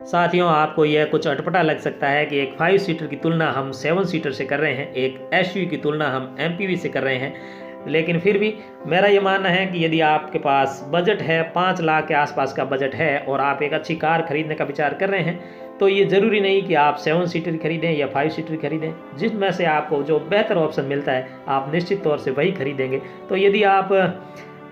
साथियों, आपको यह कुछ अटपटा लग सकता है कि एक 5 सीटर की तुलना हम 7 सीटर से कर रहे हैं, एक एसयूवी की तुलना हम एमपीवी से कर रहे हैं। लेकिन फिर भी मेरा ये मानना है कि यदि आपके पास बजट है, 5 लाख के आसपास का बजट है और आप एक अच्छी कार खरीदने का विचार कर रहे हैं, तो ये ज़रूरी नहीं कि आप 7 सीटर खरीदें या 5 सीटर खरीदें। जिसमें से आपको जो बेहतर ऑप्शन मिलता है आप निश्चित तौर से वही खरीदेंगे। तो यदि आप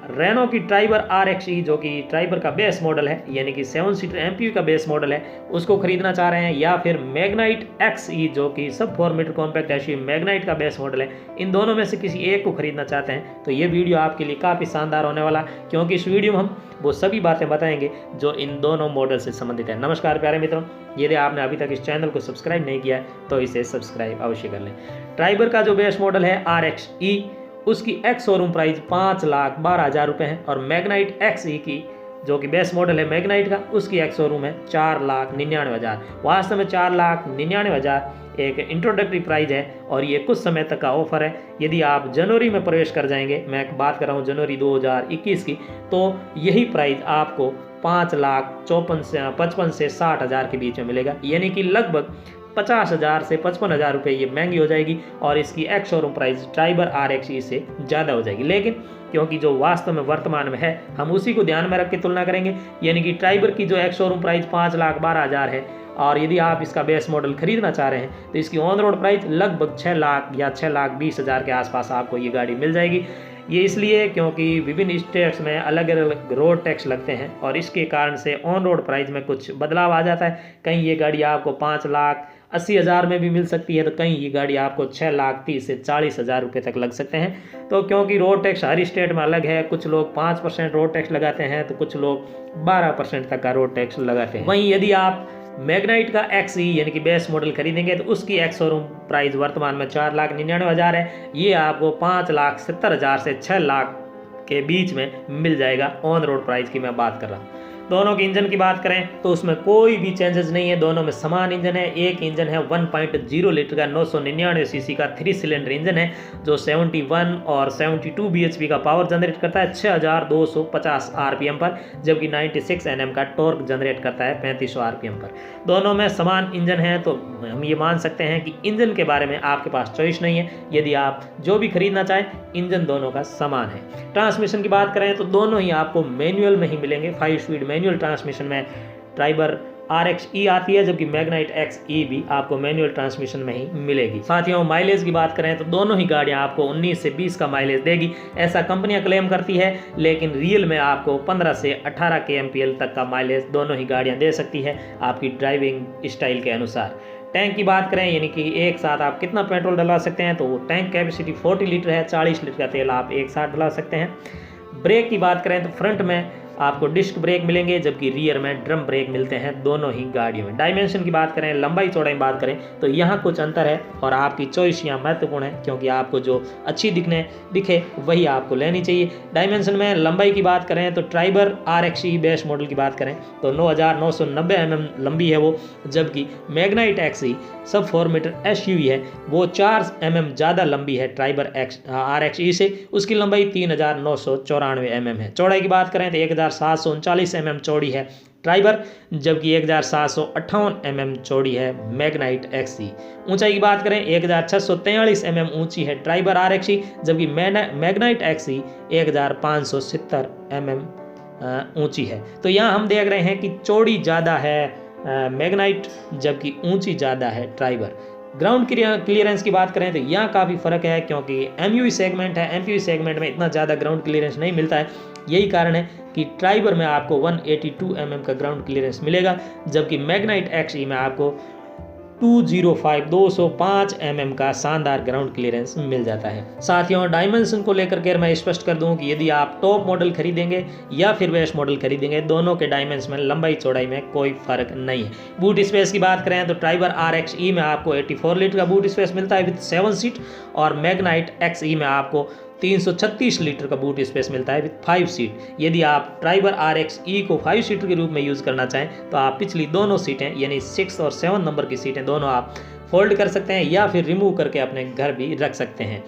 रेनो की ट्राइबर RXE जो कि ट्राइबर का बेस मॉडल है, यानी कि 7 सीटर एमपीवी का बेस मॉडल है, उसको खरीदना चाह रहे हैं, या फिर मैग्नाइट XE जो कि सब 4 मीटर कॉम्पैक्ट एसयूवी मैग्नाइट का बेस मॉडल है, इन दोनों में से किसी एक को खरीदना चाहते हैं, तो ये वीडियो आपके लिए काफ़ी शानदार होने वाला, क्योंकि इस वीडियो में हम वो सभी बातें बताएंगे जो इन दोनों मॉडल से संबंधित है। नमस्कार प्यारे मित्रों, यदि आपने अभी तक इस चैनल को सब्सक्राइब नहीं किया है तो इसे सब्सक्राइब अवश्य कर लें। ट्राइबर का जो बेस मॉडल है RXE, उसकी एक्स शोरूम प्राइस 5,12,000 रुपये है, और मैग्नाइट XE की जो कि बेस मॉडल है मैग्नाइट का, उसकी एक्स शोरूम है 4,99,000। वास्तव में 4,99,000 एक इंट्रोडक्टरी प्राइस है और ये कुछ समय तक का ऑफर है। यदि आप जनवरी में प्रवेश कर जाएंगे, मैं बात कर रहा हूँ जनवरी 2021 की, तो यही प्राइस आपको 5,55,000 से 60,000 के बीच में मिलेगा, यानी कि लगभग 50,000 से 55,000 रुपये ये महंगी हो जाएगी, और इसकी ex showroom price Triber RXE से ज़्यादा हो जाएगी। लेकिन क्योंकि जो वास्तव में वर्तमान में है, हम उसी को ध्यान में रख के तुलना करेंगे, यानी कि ट्राइबर की जो एक्स शोरूम प्राइस 5,12,000 है, और यदि आप इसका बेस मॉडल खरीदना चाह रहे हैं तो इसकी ऑन रोड प्राइस लगभग 6 लाख या 6,20,000 के आसपास आपको ये गाड़ी मिल जाएगी। ये इसलिए क्योंकि विभिन्न स्टेट्स में अलग अलग रोड टैक्स लगते हैं, और इसके कारण से ऑन रोड प्राइस में कुछ बदलाव आ जाता है। कहीं ये गाड़ी आपको 5,80,000 में भी मिल सकती है, तो कहीं ये गाड़ी आपको 6,30,000 से 40,000 रुपये तक लग सकते हैं। तो क्योंकि रोड टैक्स हर स्टेट में अलग है, कुछ लोग 5% रोड टैक्स लगाते हैं, तो कुछ लोग 12% तक का रोड टैक्स लगाते हैं। वहीं यदि आप मैग्नाइट का XE यानी कि बेस मॉडल खरीदेंगे तो उसकी एक्स शोरूम प्राइस वर्तमान में 4,99,000 है। ये आपको 5,70,000 से 6 लाख के बीच में मिल जाएगा। ऑन रोड प्राइस की मैं बात कर रहा हूँ। दोनों के इंजन की बात करें तो उसमें कोई भी चेंजेस नहीं है, दोनों में समान इंजन है। एक इंजन है 1.0 लीटर का 999 सीसी का 3 सिलेंडर इंजन है, जो 71 और 72 bhp का पावर जनरेट करता है 6,250 RPM पर, जबकि 96 Nm का टॉर्क जनरेट करता है 3500 RPM पर। दोनों में समान इंजन है, तो हम ये मान सकते हैं कि इंजन के बारे में आपके पास चॉइस नहीं है। यदि आप जो भी खरीदना चाहें, इंजन दोनों का समान है। ट्रांसमिशन की बात करें तो दोनों ही आपको मैनुअल में ही मिलेंगे। 5 स्पीड मैनुअल ट्रांसमिशन में ट्राइबर RXE आती है, जबकि मैग्नाइट XE भी आपको मैनुअल ट्रांसमिशन में ही मिलेगी। साथियों, माइलेज की बात करें तो दोनों ही गाड़ियां आपको 19 से 20 का माइलेज देगी, ऐसा कंपनियां क्लेम करती है, लेकिन रियल में आपको 15 से 18 kmpl तक का माइलेज दोनों ही गाड़ियां दे सकती है आपकी ड्राइविंग स्टाइल के अनुसार। टैंक की बात करें, यानी कि एक साथ आप कितना पेट्रोल डलवा सकते हैं, तो वो टैंक कैपेसिटी 40 लीटर है। 40 लीटर का तेल आप एक साथ डलवा सकते हैं। ब्रेक की बात करें तो फ्रंट में आपको डिस्क ब्रेक मिलेंगे, जबकि रियर में ड्रम ब्रेक मिलते हैं दोनों ही गाड़ियों में। डायमेंशन की बात करें, लंबाई चौड़ाई की बात करें तो यहाँ कुछ अंतर है, और आपकी चॉइस यहाँ महत्वपूर्ण है, क्योंकि आपको जो अच्छी दिखे वही आपको लेनी चाहिए। डायमेंशन में लंबाई की बात करें तो ट्राइबर RXE बेस मॉडल की बात करें तो 9,990 mm लंबी है वो, जबकि मैग्नाइट XE सब 4 मीटर SUV है, वो 4 mm ज़्यादा लंबी है ट्राइबर RXE से। उसकी लंबाई 3,994 mm है। चौड़ाई की बात करें तो 1,739 mm चौड़ी है ट्राइबर, जबकि 1,758 mm चौड़ी है मैग्नाइट XE। ऊंचाई की बात करें 1,643 mm ऊंची है ट्राइबर RXE, जबकि मैग्नाइट XE 1,570 mm ऊंची है। तो यहाँ हम देख रहे हैं कि चौड़ी ज़्यादा है मैग्नाइट, जबकि ऊंची ज़्यादा है ट्राइबर। ग्राउंड क्लियरेंस की बात करें तो यहाँ काफ़ी फ़र्क है, क्योंकि MUV सेगमेंट है, MPV सेगमेंट में इतना ज़्यादा ग्राउंड क्लियरेंस नहीं मिलता है। यही कारण है कि ट्राइबर में आपको 182 mm का ग्राउंड क्लियरेंस मिलेगा, जबकि मैग्नाइट XE में आपको 205 mm का शानदार ग्राउंड क्लियरेंस मिल जाता है। साथियों, डायमेंशन को लेकर के मैं स्पष्ट कर दूं कि यदि आप टॉप मॉडल खरीदेंगे या फिर बेस मॉडल खरीदेंगे, दोनों के डायमेंशन में लंबाई चौड़ाई में कोई फर्क नहीं है। बूट स्पेस की बात करें तो ट्राइबर RXE में आपको 84 लीटर का बूट स्पेस मिलता है विद 7 सीट, और मैग्नाइट XE में आपको 336 लीटर का बूट स्पेस मिलता है विद 5 सीट। यदि आप ट्राइबर RXE को 5 सीटर के रूप में यूज़ करना चाहें तो आप पिछली दोनों सीटें, यानी 6 और 7 नंबर की सीटें दोनों आप फोल्ड कर सकते हैं, या फिर रिमूव करके अपने घर भी रख सकते हैं।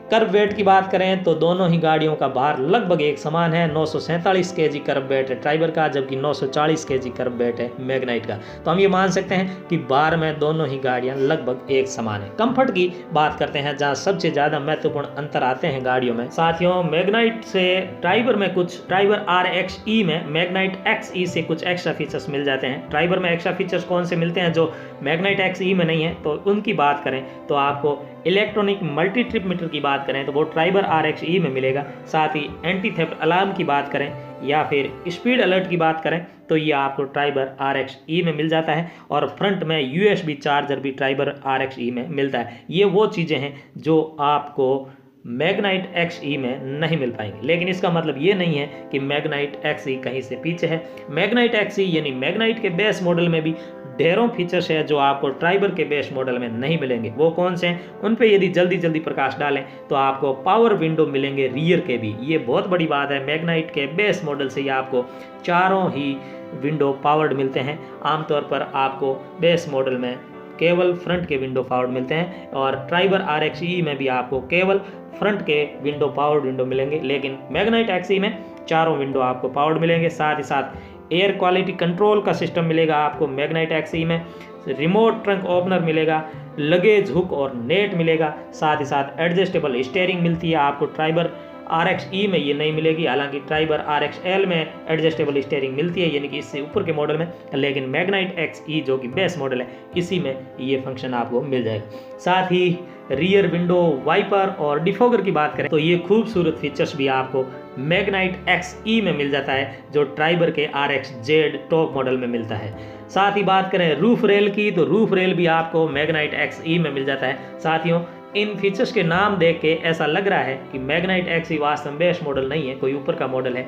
कर्व वेट की बात करें तो दोनों ही गाड़ियों का भार लगभग एक समान है। 947 केजी कर्व वेट है ट्राइबर का, जबकि 940 केजी कर्व वेट है मैग्नाइट का। तो हम ये मान सकते हैं कि भार में दोनों ही गाड़ियां लगभग एक समान है। कंफर्ट की बात करते हैं, जहां सबसे ज्यादा महत्वपूर्ण अंतर आते हैं गाड़ियों में। साथियों, मैग्नाइट से ट्राइबर में कुछ, ट्राइबर RXE में मैग्नाइट XE से कुछ एक्स्ट्रा फीचर्स मिल जाते हैं। ट्राइबर में एक्स्ट्रा फीचर्स कौन से मिलते हैं जो मैग्नाइट XE में नहीं है, तो उनकी बात करें तो आपको इलेक्ट्रॉनिक मल्टी ट्रिप मीटर की बात करें तो वो ट्राइबर RXE में मिलेगा। साथ ही एंटी थेफ्ट अलार्म की बात करें या फिर स्पीड अलर्ट की बात करें तो ये आपको ट्राइबर RXE में मिल जाता है। और फ्रंट में USB चार्जर भी ट्राइबर RXE में मिलता है। ये वो चीज़ें हैं जो आपको मैग्नाइट XE में नहीं मिल पाएंगे। लेकिन इसका मतलब ये नहीं है कि मैग्नाइट XE कहीं से पीछे है। मैग्नाइट XE यानी मैग्नाइट के बेस मॉडल में भी ढेरों फीचर्स है जो आपको ट्राइबर के बेस मॉडल में नहीं मिलेंगे। वो कौन से हैं, उन पे यदि जल्दी जल्दी प्रकाश डालें तो आपको पावर विंडो मिलेंगे रियर के भी। ये बहुत बड़ी बात है, मैग्नाइट के बेस मॉडल से ही आपको चारों ही विंडो पावर्ड मिलते हैं। आमतौर पर आपको बेस मॉडल में केवल फ्रंट के विंडो पावर्ड मिलते हैं और ट्राइबर RXE में भी आपको केवल फ्रंट के विंडो पावर्ड विंडो मिलेंगे। लेकिन मैग्नाइट XE में चारों विंडो आपको पावर्ड मिलेंगे। साथ ही साथ एयर क्वालिटी कंट्रोल का सिस्टम मिलेगा आपको मैग्नाइट XE में। रिमोट ट्रंक ओपनर मिलेगा, लगेज हुक और नेट मिलेगा। साथ ही साथ एडजस्टेबल स्टीयरिंग मिलती है आपको। ट्राइबर RXE में ये नहीं मिलेगी, हालांकि ट्राइबर RXL में एडजस्टेबल स्टीयरिंग मिलती है, यानी कि इससे ऊपर के मॉडल में। लेकिन मैग्नाइट XE जो कि बेस मॉडल है, इसी में ये फंक्शन आपको मिल जाएगा। साथ ही रियर विंडो वाइपर और डिफॉगर की बात करें तो ये खूबसूरत फीचर्स भी आपको मैग्नाइट XE में मिल जाता है, जो ट्राइबर के RXZ टॉप मॉडल में मिलता है। साथ ही बात करें रूफ रेल की तो रूफ रेल भी आपको मैग्नाइट XE में मिल जाता है। साथियों, इन फीचर्स के नाम देख के ऐसा लग रहा है कि मैग्नाइट XE वास्तव में बेस मॉडल नहीं है, कोई ऊपर का मॉडल है।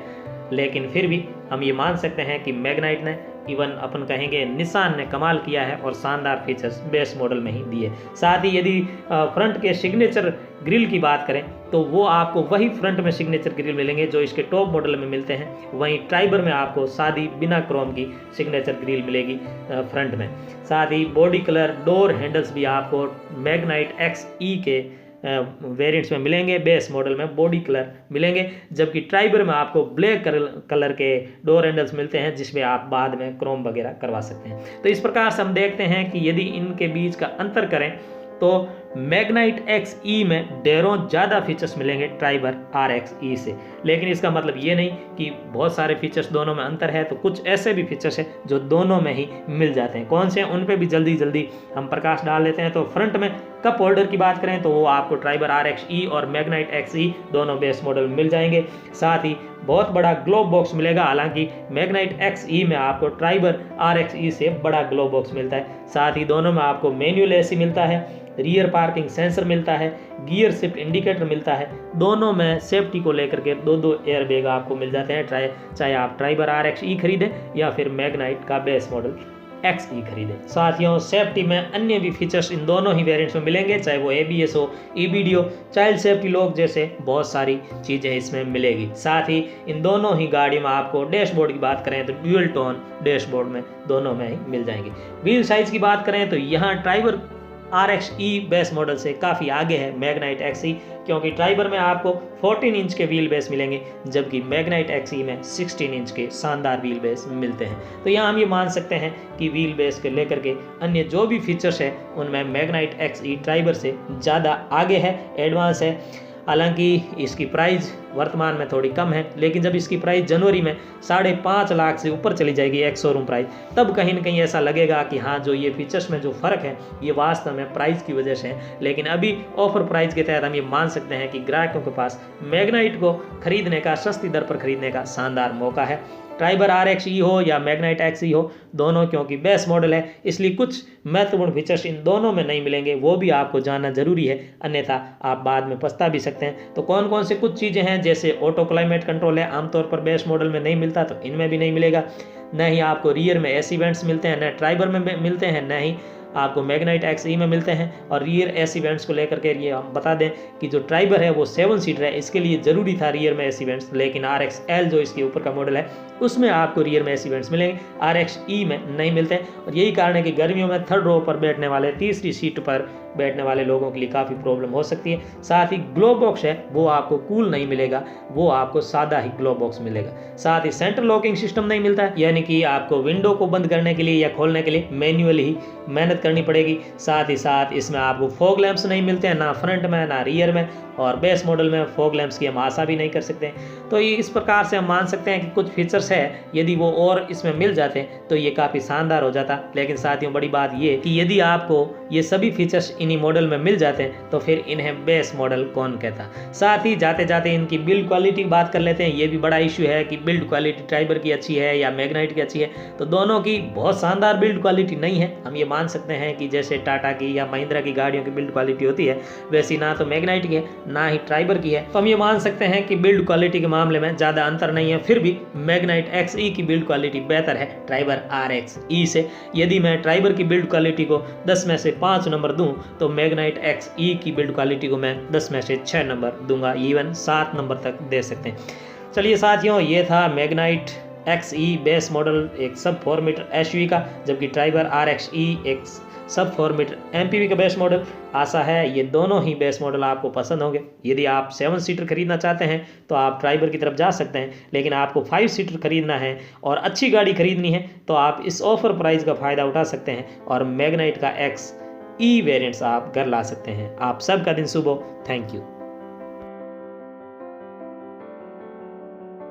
लेकिन फिर भी हम ये मान सकते हैं कि मैग्नाइट ने, इवन अपन कहेंगे निसान ने कमाल किया है और शानदार फीचर्स बेस मॉडल में ही दिए। साथ ही यदि फ्रंट के सिग्नेचर ग्रिल की बात करें तो वो आपको वही फ्रंट में सिग्नेचर ग्रिल मिलेंगे जो इसके टॉप मॉडल में मिलते हैं। वहीं ट्राइबर में आपको सादी बिना क्रोम की सिग्नेचर ग्रिल मिलेगी फ्रंट में। साथ ही बॉडी कलर डोर हैंडल्स भी आपको मैग्नाइट XE के वेरिएंट्स में मिलेंगे। बेस मॉडल में बॉडी कलर मिलेंगे, जबकि ट्राइबर में आपको ब्लैक कलर के डोर हैंडल्स मिलते हैं, जिसमें आप बाद में क्रोम वगैरह करवा सकते हैं। तो इस प्रकार से हम देखते हैं कि यदि इनके बीच का अंतर करें तो मैग्नाइट XE में ढेरों ज़्यादा फीचर्स मिलेंगे ट्राइबर RXE से। लेकिन इसका मतलब ये नहीं कि बहुत सारे फीचर्स दोनों में अंतर है, तो कुछ ऐसे भी फीचर्स हैं जो दोनों में ही मिल जाते हैं। कौन से हैं, उन पे भी जल्दी जल्दी हम प्रकाश डाल लेते हैं। तो फ्रंट में कप होल्डर की बात करें तो वो आपको ट्राइबर RXE और मैग्नाइट XE दोनों बेस मॉडल में मिल जाएंगे। साथ ही बहुत बड़ा ग्लोब बॉक्स मिलेगा, हालांकि मैग्नाइट XE में आपको ट्राइबर RXE से बड़ा ग्लोब बॉक्स मिलता है। साथ ही दोनों में आपको मैनुअल AC मिलता है, रियर पार्किंग सेंसर मिलता है, गियर शिफ्ट इंडिकेटर मिलता है। दोनों में सेफ्टी को लेकर के दो एयर बैग आपको मिल जाते हैं, चाहे आप ट्राइबर RXE खरीदें या फिर मैग्नाइट का बेस मॉडल XE खरीदें। साथियों, सेफ्टी में अन्य भी फीचर्स इन दोनों ही वेरिएंट्स में मिलेंगे, चाहे वो ABS हो, EBD हो, चाइल्ड सेफ्टी लॉक जैसे बहुत सारी चीज़ें इसमें मिलेगी। साथ ही इन दोनों ही गाड़ी में आपको डैशबोर्ड की बात करें तो ड्यूअल टोन डैशबोर्ड में दोनों में ही मिल जाएंगे। व्हील साइज की बात करें तो यहाँ ट्राइबर RXE बेस मॉडल से काफ़ी आगे है मैग्नाइट XE, क्योंकि ट्राइबर में आपको 14 इंच के व्हील बेस मिलेंगे, जबकि मैग्नाइट XE में 16 इंच के शानदार व्हील बेस मिलते हैं। तो यहाँ हम ये मान सकते हैं कि व्हील बेस के लेकर के अन्य जो भी फीचर्स है उनमें मैग्नाइट XE ट्राइबर से ज़्यादा आगे है, एडवांस है। हालांकि इसकी प्राइस वर्तमान में थोड़ी कम है, लेकिन जब इसकी प्राइस जनवरी में 5.5 लाख से ऊपर चली जाएगी एक्स शोरूम प्राइस, तब कहीं ना कहीं ऐसा लगेगा कि हाँ, जो ये फीचर्स में जो फ़र्क है ये वास्तव में प्राइस की वजह से है। लेकिन अभी ऑफर प्राइस के तहत हम ये मान सकते हैं कि ग्राहकों के पास मैग्नाइट को खरीदने का, सस्ती दर पर खरीदने का शानदार मौका है। ट्राइबर RXE हो या मैग्नाइट XE हो, दोनों क्योंकि बेस मॉडल है, इसलिए कुछ महत्वपूर्ण फीचर्स इन दोनों में नहीं मिलेंगे, वो भी आपको जानना जरूरी है, अन्यथा आप बाद में पछता भी सकते हैं। तो कौन कौन से कुछ चीज़ें हैं, जैसे ऑटो क्लाइमेट कंट्रोल है, आमतौर पर बेस मॉडल में नहीं मिलता, तो इनमें भी नहीं मिलेगा। न ही आपको रियर में AC वेंट्स मिलते हैं, न ट्राइबर में मिलते हैं, न ही आपको मैग्नाइट XE में मिलते हैं। और रियर AC वेंट्स को लेकर के ये हम बता दें कि जो ट्राइबर है वो 7 सीटर है, इसके लिए ज़रूरी था रियर में AC वेंट्स, लेकिन RXL जो इसके ऊपर का मॉडल है उसमें आपको रियर में ऐसे इवेंट्स मिलेंगे, RX-E में नहीं मिलते हैं। और यही कारण है कि गर्मियों में थर्ड रो पर बैठने वाले, तीसरी सीट पर बैठने वाले लोगों के लिए काफ़ी प्रॉब्लम हो सकती है। साथ ही ग्लो बॉक्स है वो आपको कूल नहीं मिलेगा, वो आपको सादा ही ग्लो बॉक्स मिलेगा। साथ ही सेंटर लॉकिंग सिस्टम नहीं मिलता है, यानी कि आपको विंडो को बंद करने के लिए या खोलने के लिए मैन्युअली ही मेहनत करनी पड़ेगी। साथ ही साथ इसमें आपको फॉग लैंप्स नहीं मिलते हैं, ना फ्रंट में ना रियर में, और बेस मॉडल में फॉग लैंप्स की हम आशा भी नहीं कर सकते हैं। तो ये इस प्रकार से हम मान सकते हैं कि कुछ फीचर्स है, यदि वो और इसमें मिल जाते हैं तो ये काफ़ी शानदार हो जाता। लेकिन साथियों बड़ी बात ये कि यदि आपको ये सभी फीचर्स इन्हीं मॉडल में मिल जाते हैं तो फिर इन्हें बेस मॉडल कौन कहता। साथ ही जाते जाते इनकी बिल्ड क्वालिटी की बात कर लेते हैं। ये भी बड़ा इशू है कि बिल्ड क्वालिटी ट्राइबर की अच्छी है या मैग्नाइट की अच्छी है, तो दोनों की बहुत शानदार बिल्ड क्वालिटी नहीं है। हम ये मान सकते हैं कि जैसे टाटा की या महिंद्रा की गाड़ियों की बिल्ड क्वालिटी होती है, वैसी ना तो मैग्नाइट की है ना ही ट्राइबर की है। तो हम ये मान सकते हैं कि बिल्ड क्वालिटी के मामले में ज़्यादा अंतर नहीं है। फिर भी मैग्नाइट XE की बिल्ड क्वालिटी बेहतर है ट्राइबर RX-E से। यदि मैं ट्राइबर की बिल्ड क्वालिटी को 10 में से 5 नंबर दूं तो मैग्नाइट XE की बिल्ड क्वालिटी को मैं 10 में से 6 नंबर दूंगा, इवन 7 नंबर तक दे सकते हैं। चलिए साथियों, ये था मैग्नाइट XE बेस मॉडल एक सब 4 मीटर SUV का, जबकि ट्राइबर RX-E एक सब 4 मीटर MPV का बेस मॉडल। आशा है ये दोनों ही बेस मॉडल आपको पसंद होंगे। यदि आप 7 सीटर खरीदना चाहते हैं तो आप ट्राइबर की तरफ जा सकते हैं, लेकिन आपको 5 सीटर खरीदना है और अच्छी गाड़ी खरीदनी है तो आप इस ऑफर प्राइस का फ़ायदा उठा सकते हैं और मैग्नाइट का XE वेरिएंट्स आप घर ला सकते हैं। आप सबका दिन शुभ हो। Thank you.